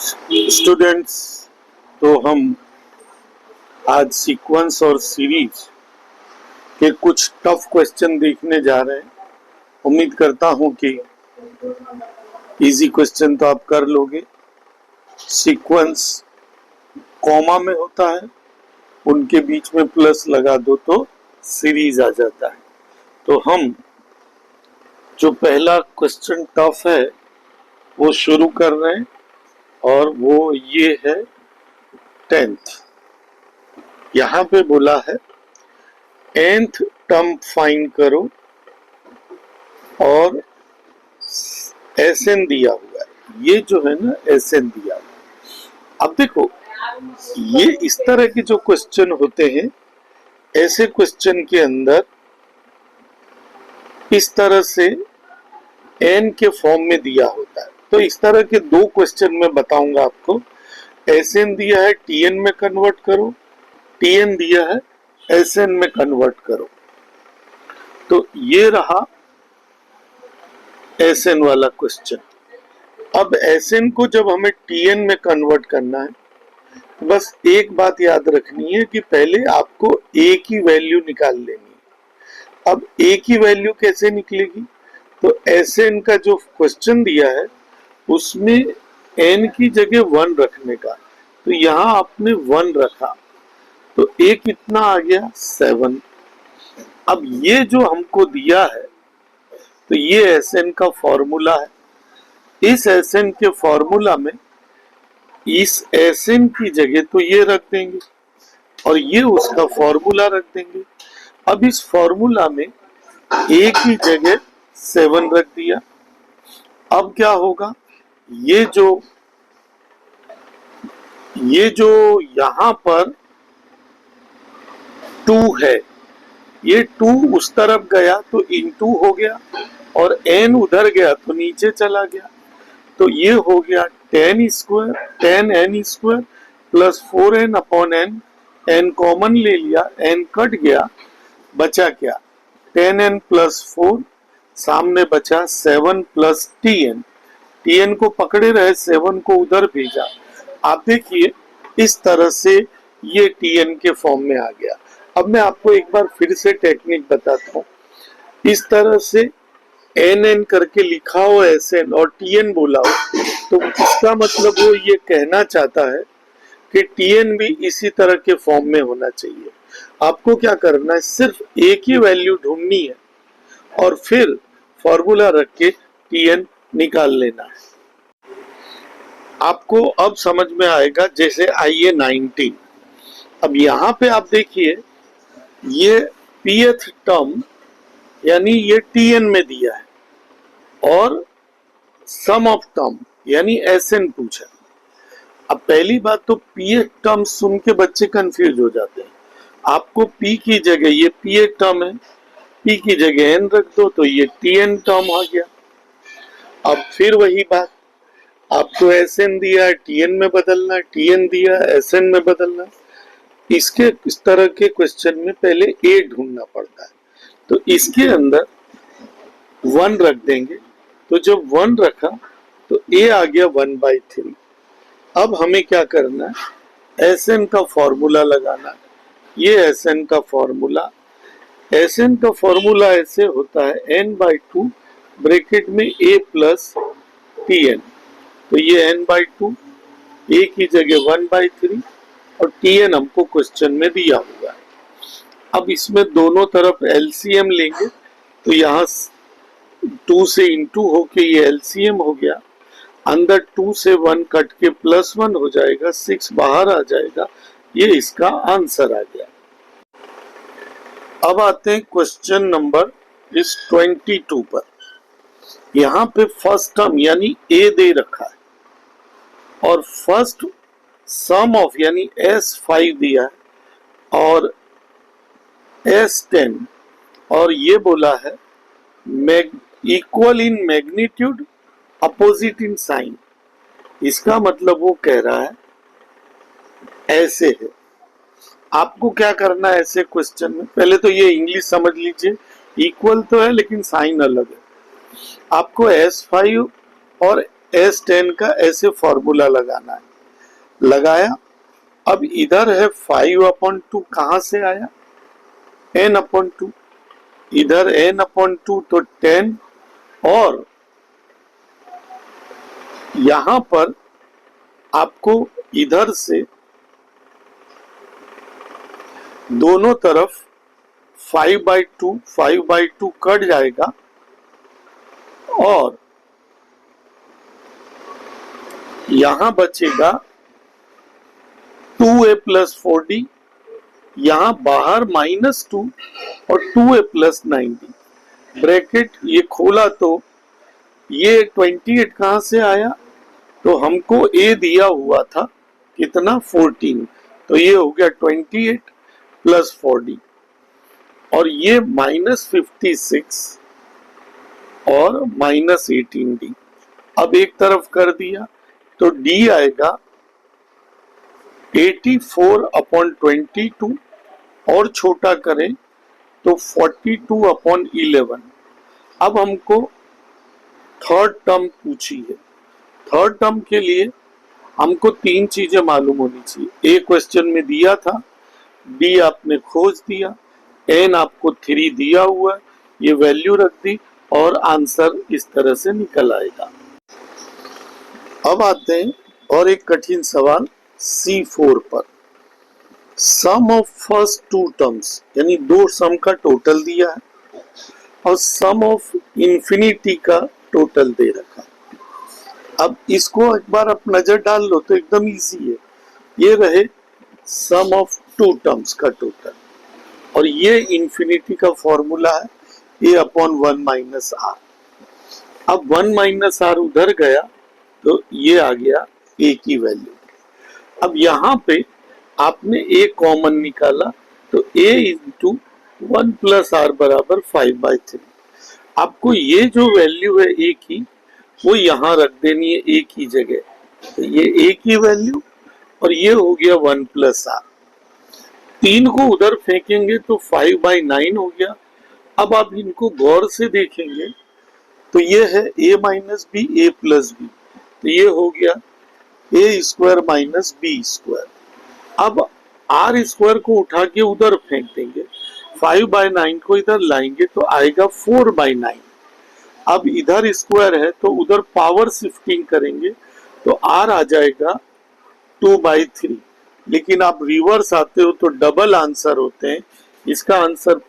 Students, तो हम आज सीक्वेंस और सीरीज के कुछ टफ क्वेश्चन देखने जा रहे हैं। उम्मीद करता हूं कि इजी क्वेश्चन तो आप कर लोगे। सीक्वेंस कॉमा में होता है, उनके बीच में प्लस लगा दो तो सीरीज आ जाता है। तो हम जो पहला क्वेश्चन टफ है वो शुरू कर रहे हैं और वो ये है 10th। यहाँ पे बोला है nth टर्म फाइंड करो और Sn दिया हुआ है। ये जो है ना Sn दिया हुआ है। अब देखो, ये इस तरह के जो क्वेश्चन होते हैं, ऐसे क्वेश्चन के अंदर इस तरह से n के फॉर्म में दिया होता है। तो इस तरह के दो क्वेश्चन मैं बताऊंगा आपको। Sn दिया है Tn में कन्वर्ट करो, Tn दिया है Sn में कन्वर्ट करो। तो ये रहा Sn वाला क्वेश्चन। अब Sn को जब हमें Tn में कन्वर्ट करना है, तो बस एक बात याद रखनी है कि पहले आपको A की वैल्यू निकाल लेनी है। अब A की वैल्यू कैसे निकलेगी? तो Sn का जो क्वेश्चन दिया है उसमें n की जगह 1 रखने का, तो यहाँ आपने 1 रखा, तो A कितना आ गया? 7। अब ये जो हमको दिया है, तो ये Sn का फॉर्मूला है। इस Sn के फॉर्मूला में इस Sn की जगह तो ये रख देंगे और ये उसका फॉर्मूला रख देंगे। अब इस फॉर्मूला में A की जगह 7 रख दिया। अब क्या होगा? ये जो यहां पर 2 है, ये 2 उस तरफ गया तो इनटू हो गया और n उधर गया तो नीचे चला गया। तो ये हो गया 10n square plus 4n upon n। n common ले लिया, n कट गया, बचा क्या? 10n प्लस 4, सामने बचा 7 प्लस tn। tn को पकड़े रहे, 7 को उधर भेजा। आप देखिए इस तरह से ये tn के फॉर्म में आ गया। अब मैं आपको एक बार फिर से टेक्निक बताता हूँ। इस तरह से nn करके लिखा हो Sn और tn बोला हो, तो इसका मतलब वो ये कहना चाहता है कि tn भी इसी तरह के फॉर्म में होना चाहिए। आपको क्या करना है? सिर्फ a की वैल्यू ढूंढनी है और फिर फॉर्मूला रख के tn निकाल लेना है। आपको अब समझ में आएगा। जैसे आइए 19। अब यहाँ पे आप देखिए, ये pth टर्म यानी ये tn में दिया है और सम ऑफ टर्म यानी Sn पूछा। अब पहली बात तो pth टर्म सुन के बच्चे कंफ्यूज हो जाते हैं। आपको p की जगह, ये pth टर्म है, p की जगह n रख दो तो ये tn टर्म आ गया। अब फिर वही बात, आपको Sn दिया है Tn में बदलना है, Tn दिया है Sn में बदलना है। इसके इस तरह के क्वेश्चन में पहले A ढूंढना पड़ता है, तो इसके अंदर 1 रख देंगे। तो जब 1 रखा तो A आ गया 1/3। अब हमें क्या करना है? Sn का फॉर्मूला लगाना है। ये Sn का फॉर्मूला, Sn का फॉर्मूला ऐसे होता है n/2 ब्रैकेट में A प्लस Tn। तो ये n/2, A की जगह 1/3 और Tn हमको क्वेश्चन में दिया हुआ है। अब इसमें दोनों तरफ LCM लेंगे, तो यहाँ 2 से इंटू होके ये LCM हो गया। अंदर 2 से 1 कट के +1 हो जाएगा, 6 बाहर आ जाएगा। ये इसका आंसर आ गया। अब आते हैं क्वेश्चन नंबर इस 22 पर। यहाँ पे फर्स्ट टर्म यानी A दे रखा है और फर्स्ट सम ऑफ यानी S5 दिया है और S10, और ये बोला है equal in magnitude opposite in sign. इसका मतलब वो कह रहा है ऐसे है। आपको क्या करना है ऐसे क्वेश्चन में? पहले तो ये इंग्लिश समझ लीजिए, इक्वल तो है लेकिन साइन अलग है। आपको S5 और S10 का ऐसे फॉर्मूला लगाना है, लगाया। अब इधर है 5/2, कहां से आया, n/2, इधर n/2 तो 10, और यहां पर आपको इधर से दोनों तरफ 5/2 कट जाएगा, और यहां बचेगा 2a + 4d, यहां बाहर -2 और 2a + 9d, ब्रैकेट ये खोला तो ये 28 कहां से आया, तो हमको a दिया हुआ था कितना 14, तो ये हो गया 28 + 4d, और ये -56 और -18d। अब एक तरफ कर दिया तो d आएगा 84/22, और छोटा करें तो 42/11। अब हमको थर्ड टर्म पूछी है। थर्ड टर्म के लिए हमको तीन चीजें मालूम होनी चाहिए। ए क्वेश्चन में दिया था, डी आपने खोज दिया, एन आपको 3 दिया हुआ है, ये वैल्यू रख दी, और आंसर इस तरह से निकल आएगा। अब आते हैं और एक कठिन सवाल C4 पर। सम ऑफ फर्स्ट 2 टर्म्स, यानी 2 सम का टोटल दिया है, और सम ऑफ इंफिनिटी का टोटल दे रखा है। अब इसको एक बार आप नजर डाल लो तो एकदम इजी है। ये रहे सम ऑफ 2 टर्म्स का टोटल, और ये इंफिनिटी का फॉर्मूला है a/1 - r। अब 1 - r उधर गया तो ये आ गया a की वैल्यू। अब यहां पे आपने a कॉमन निकाला तो a × 1 + r = 5/3। आपको ये जो वैल्यू है a की, वो यहां रख देनी है a की जगह, तो ये a की वैल्यू, और ये हो गया 1 + r। 3 को उधर फेंकेंगे तो 5/9 हो गया। अब आप इनको गौर से देखेंगे तो ये है a - b, a + b, तो ये हो गया a² - b²। अब r² को उठा के उधर फेंक देंगे, 5/9 को इधर लाएंगे तो आएगा 4/9। अब इधर स्क्वायर है तो उधर पावर शिफ्टिंग करेंगे तो r आ जाएगा 2/3, लेकिन आप रिवर्स आते हो तो डबल आंसर होते हैं। इसका आंसर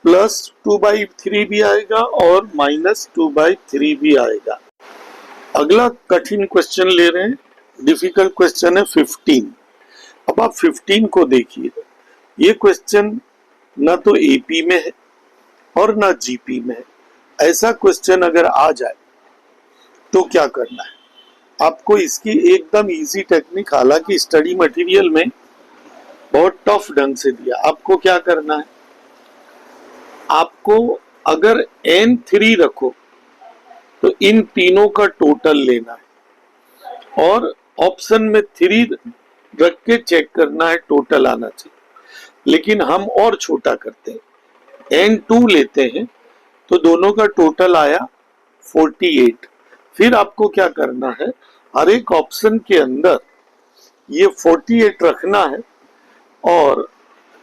+2/3 भी आएगा और -2/3 भी आएगा। अगला कठिन क्वेश्चन ले रहे हैं, डिफिकल्ट क्वेश्चन है 15। अब आप 15 को देखिए, ये क्वेश्चन ना तो एपी में है और ना जीपी में है। ऐसा क्वेश्चन अगर आ जाए तो क्या करना है आपको? इसकी एकदम इजी टेक्निक, हालांकि स्टडी मटेरियल में बहुत टफ ढंग से दिया। आपको क्या करना है, आपको अगर n3 रखो तो इन तीनों का टोटल लेना है, और ऑप्शन में 3 रख के चेक करना है, टोटल आना चाहिए। लेकिन हम और छोटा करते हैं, n2 लेते हैं तो दोनों का टोटल आया 48। फिर आपको क्या करना है, हर एक ऑप्शन के अंदर ये 48 रखना है, और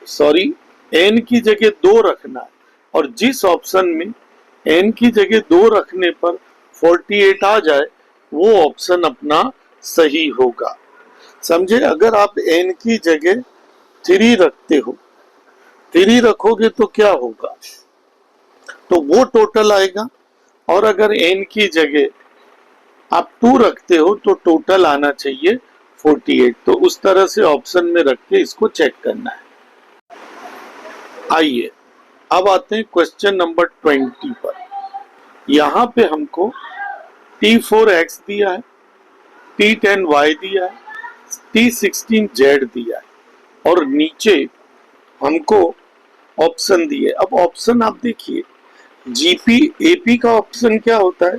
सॉरी n की जगह 2 रखना है, और जिस ऑप्शन में n की जगह 2 रखने पर 48 आ जाए वो ऑप्शन अपना सही होगा। समझे? अगर आप n की जगह 3 रखते हो, 3 रखोगे तो क्या होगा, तो वो टोटल आएगा, और अगर n की जगह आप 2 रखते हो तो टोटल आना चाहिए 48। तो उस तरह से ऑप्शन में रख के इसको चेक करना है। आइए अब आते हैं क्वेश्चन नंबर 20 पर। यहां पे हमको T4x दिया है, T10y दिया है, T16z दिया है, और नीचे हमको ऑप्शन दिए। अब ऑप्शन आप देखिए, जीपी एपी का ऑप्शन क्या होता है,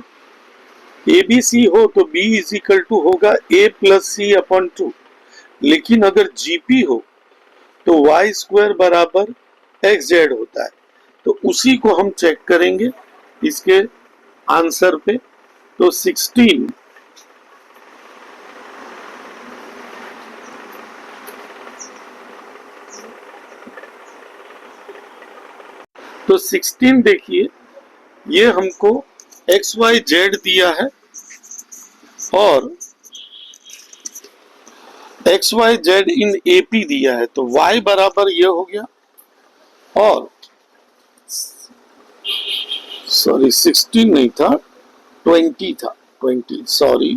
एबीसी हो तो b = होगा a + c/2, लेकिन अगर जीपी हो तो y² = xz होता है। तो उसी को हम चेक करेंगे इसके आंसर पे। तो 16 तो 16 देखिए, ये हमको एक्स वाई जेड दिया है और x y z in AP दिया है, तो वाई बराबर ये हो गया। और सॉरी 16 नहीं था, 20 था, 20 सॉरी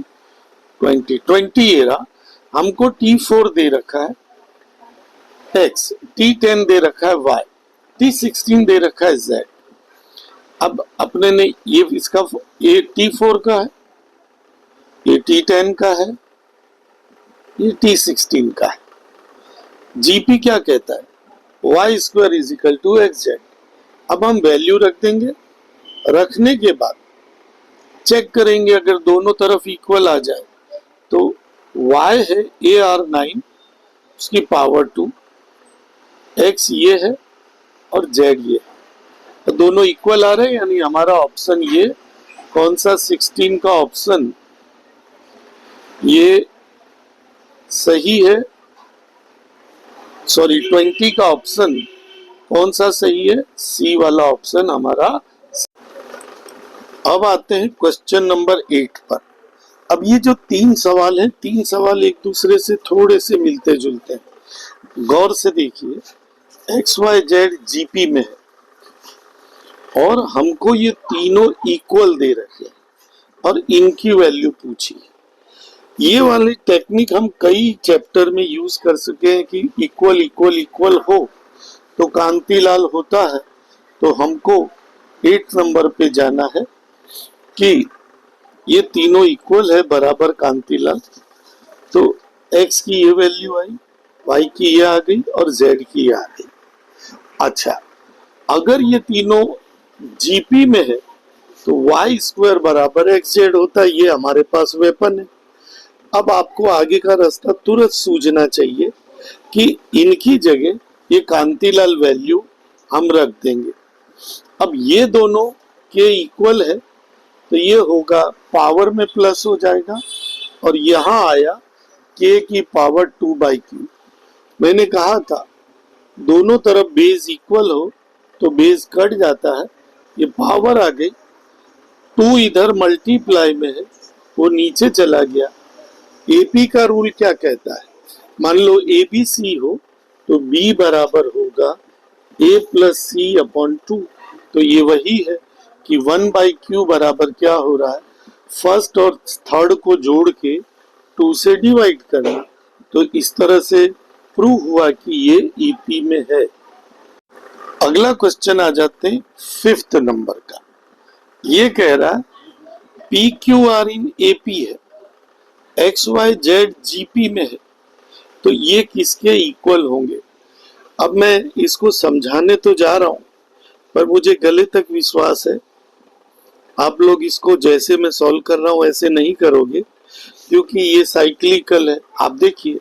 20 ये रहा। हमको T4 दे रखा है एक्स, T10 दे रखा है वाई, T16 दे रखा है जेड। अब अपने ने ये इसका ये T4 का है, ये T10 का है, ये T16 का है। जीपी क्या कहता है, y square is equal to x z. अब हम वैल्यू रख देंगे, रखने के बाद चेक करेंगे, अगर दोनों तरफ इक्वल आ जाए तो y है AR9 उसकी पावर 2, x ये है और z ये है, तो दोनों इक्वल आ रहे हैं, यानी हमारा ऑप्शन ये कौन सा 16 का ऑप्शन ये सही है। सॉरी 20 का ऑप्शन कौन सा सही है, सी वाला ऑप्शन हमारा। अब आते हैं क्वेश्चन नंबर 8 पर। अब ये जो 3 सवाल हैं, 3 सवाल एक दूसरे से थोड़े से मिलते जुलते हैं, गौर से देखिए। एक्स वाई जेड जीपी में है और हमको ये तीनों इक्वल दे रखे और इनकी वैल्यू पूछी। ये वाली टेक्निक हम कई चैप्टर में यूज कर सके हैं कि इक्वल इक्वल इक्वल हो तो कांतिलाल होता है। तो हमको 8 नंबर पे जाना है कि ये तीनों इक्वल है, बराबर कांतिलाल। तो x की ये वैल्यू आई, y की ये आ गई और z की ये आ गई। अच्छा, अगर ये तीनों जीपी में है तो y स्क्वायर बराबर एक्स जेड होता है, ये हमारे पास वेपन है। अब आपको आगे का रास्ता तुरंत सूझना चाहिए कि इनकी जगह ये कांतिलाल वैल्यू हम रख देंगे। अब ये दोनों के इक्वल है तो ये होगा पावर में प्लस हो जाएगा और यहां आया k की पावर 2/q। मैंने कहा था दोनों तरफ बेस इक्वल हो तो बेस कट जाता है, ये पावर आ गई, 2 इधर मल्टीप्लाई में है वो नीचे चला गया। एपी का रूल क्या कहता है, मान लो ABC हो तो B बराबर होगा A प्लस सी अपॉन 2। तो ये वही है कि 1/q बराबर क्या हो रहा है, फर्स्ट और थर्ड को जोड़ के 2 से डिवाइड करना। तो इस तरह से प्रूव हुआ कि ये ईपी में है। अगला क्वेश्चन आ जाते हैं 5th नंबर का। ये कह रहा है PQR इन AP है, XYZ GP में है, तो ये किसके इक्वल होंगे। अब मैं इसको समझाने तो जा रहा हूं पर मुझे गले तक विश्वास है आप लोग इसको जैसे मैं सॉल्व कर रहा हूं ऐसे नहीं करोगे, क्योंकि ये साइक्लिकल है। आप देखिए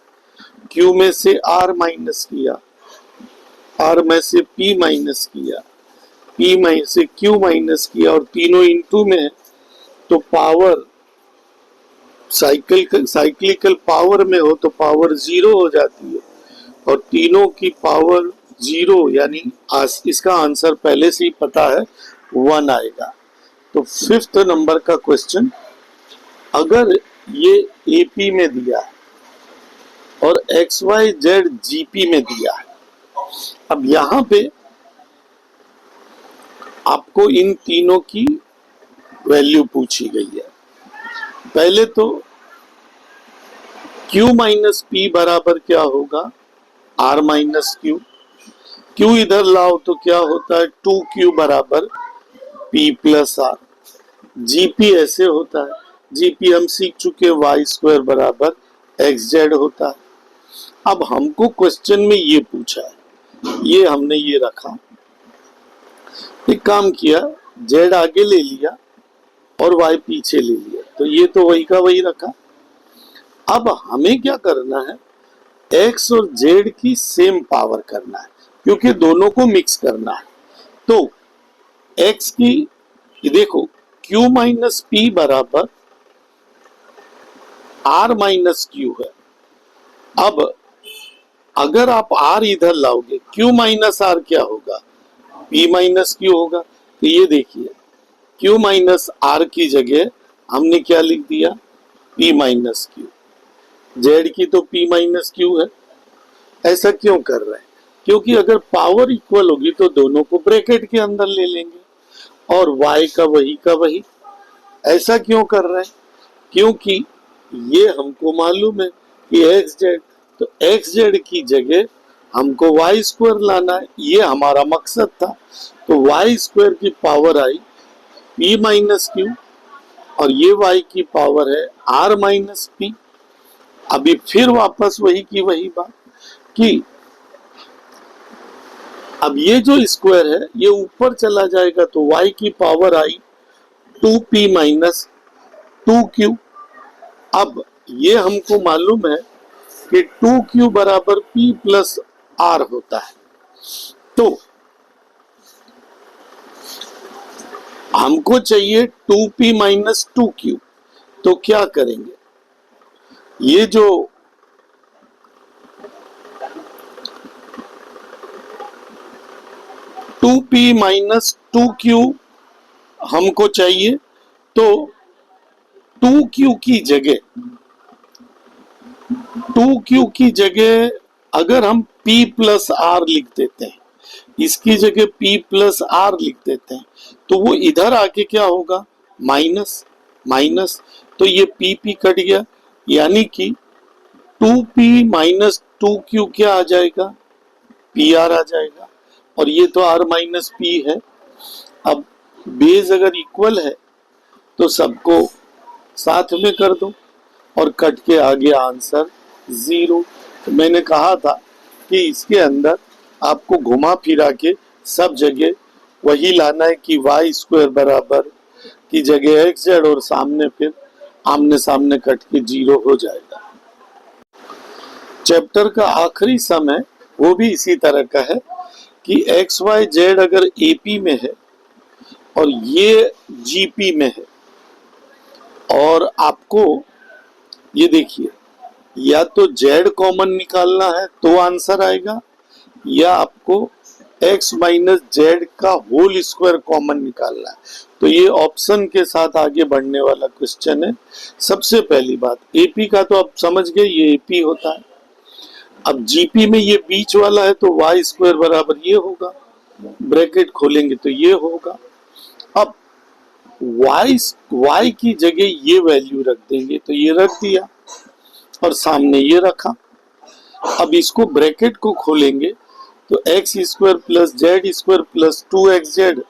Q में से R माइनस किया, R में से P माइनस किया, P में से Q माइनस किया और तीनों इनटू में है, तो पावर साइक्लिकल पावर में हो तो पावर 0 हो जाती है और तीनों की पावर 0, यानी इसका आंसर पहले से ही पता है 1 आएगा। तो 5th नंबर का क्वेश्चन, अगर ये एपी में दिया है और XYZ जीपी में दिया है, अब यहां पे आपको इन तीनों की वैल्यू पूछी गई है। पहले तो Q माइनस P बराबर क्या होगा, R माइनस Q। Q इधर लाओ तो क्या होता है 2Q बराबर P प्लस R। GP ऐसे होता है, GP हम सीख चुके y स्क्वायर बराबर XZ होता है। अब हमको क्वेश्चन में ये पूछा है, ये हमने ये रखा, एक काम किया, Z आगे ले लिया और y पीछे ले लिया, तो ये तो वही का वही रखा। अब हमें क्या करना है, x और z की सेम पावर करना है, क्योंकि दोनों को मिक्स करना है। तो x की देखो q माइनस पी बराबर r माइनस क्यू है। अब अगर आप r इधर लाओगे, q माइनस r क्या होगा, P माइनस Q होगा। तो ये देखिए Q माइनस R की जगह हमने क्या लिख दिया, P माइनस Q। Z की तो P माइनस Q है। ऐसा क्यों कर रहे हैं? क्योंकि अगर पावर इक्वल होगी तो दोनों को ब्रैकेट के अंदर ले लेंगे और y का वही। ऐसा क्यों कर रहे हैं? क्योंकि ये हमको मालूम है कि xz, तो xz की जगह हमको y स्क्वायर लाना है, ये हमारा मकसद था। तो y स्क्वायर की पावर आई p माइनस क्यू और ये y की पावर है r माइनस पी। अभी फिर वापस वही की वही बात कि अब ये जो स्क्वायर है ये ऊपर चला जाएगा तो y की पावर आई 2p माइनस 2q। अब ये हमको मालूम है कि 2q बराबर p प्लस r होता है। तो हमको चाहिए 2p माइनस 2q। तो क्या करेंगे, ये जो 2p माइनस 2q हमको चाहिए, तो 2q की जगह अगर हम p प्लस r लिख देते हैं, इसकी जगह p प्लस r लिख देते हैं, तो वो इधर आके क्या होगा, माइनस माइनस। तो ये p कट गया, यानी कि 2p माइनस 2q क्या आ जाएगा, pr आ जाएगा। और ये तो r माइनस p है। अब बेस अगर इक्वल है तो सबको साथ में कर दो और कट के आ गया आंसर 0। तो मैंने कहा था कि इसके अंदर आपको घुमा फिरा के सब जगह वही लाना है कि y स्क्वायर बराबर की जगह xz और सामने फिर आमने सामने कट के 0 हो जाएगा। चैप्टर का आखिरी सम है, वो भी इसी तरह का है कि XYZ अगर AP में है और ये GP में है, और आपको ये देखिए या तो Z कॉमन निकालना है तो आंसर आएगा, या आपको x माइनस जेड का होल स्क्वायर कॉमन निकालना है। तो ये ऑप्शन के साथ आगे बढ़ने वाला क्वेश्चन है। सबसे पहली बात एपी का तो आप समझ गए, ये एपी होता है। अब जीपी में ये बीच वाला है तो वाई स्क्वायर बराबर ये होगा, ब्रैकेट खोलेंगे तो ये होगा। अब y की जगह ये वैल्यू रख देंगे तो ये रख दिया और सामने ये रखा। अब इसको ब्रैकेट को खोलेंगे तो x square plus Z square plus 2xz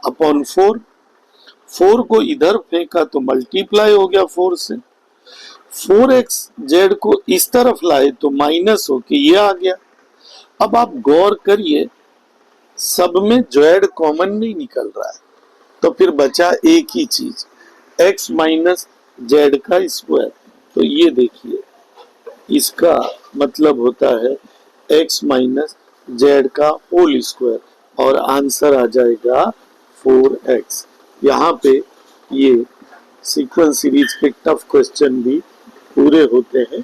upon 4 को इधर फेंका तो मल्टीप्लाई हो गया 4 से। 4xz को इस तरफ लाए तो माइनस होके ये आ गया। अब आप गौर करिए सब में जेड कॉमन नहीं निकल रहा है, तो फिर बचा एक ही चीज x माइनस जेड का स्क्वायर। तो ये देखिए इसका मतलब होता है x माइनस जेड का होल स्क्वायर और आंसर आ जाएगा 4x। यहाँ पे ये सीक्वेंस सीरीज के टफ क्वेश्चन भी पूरे होते हैं।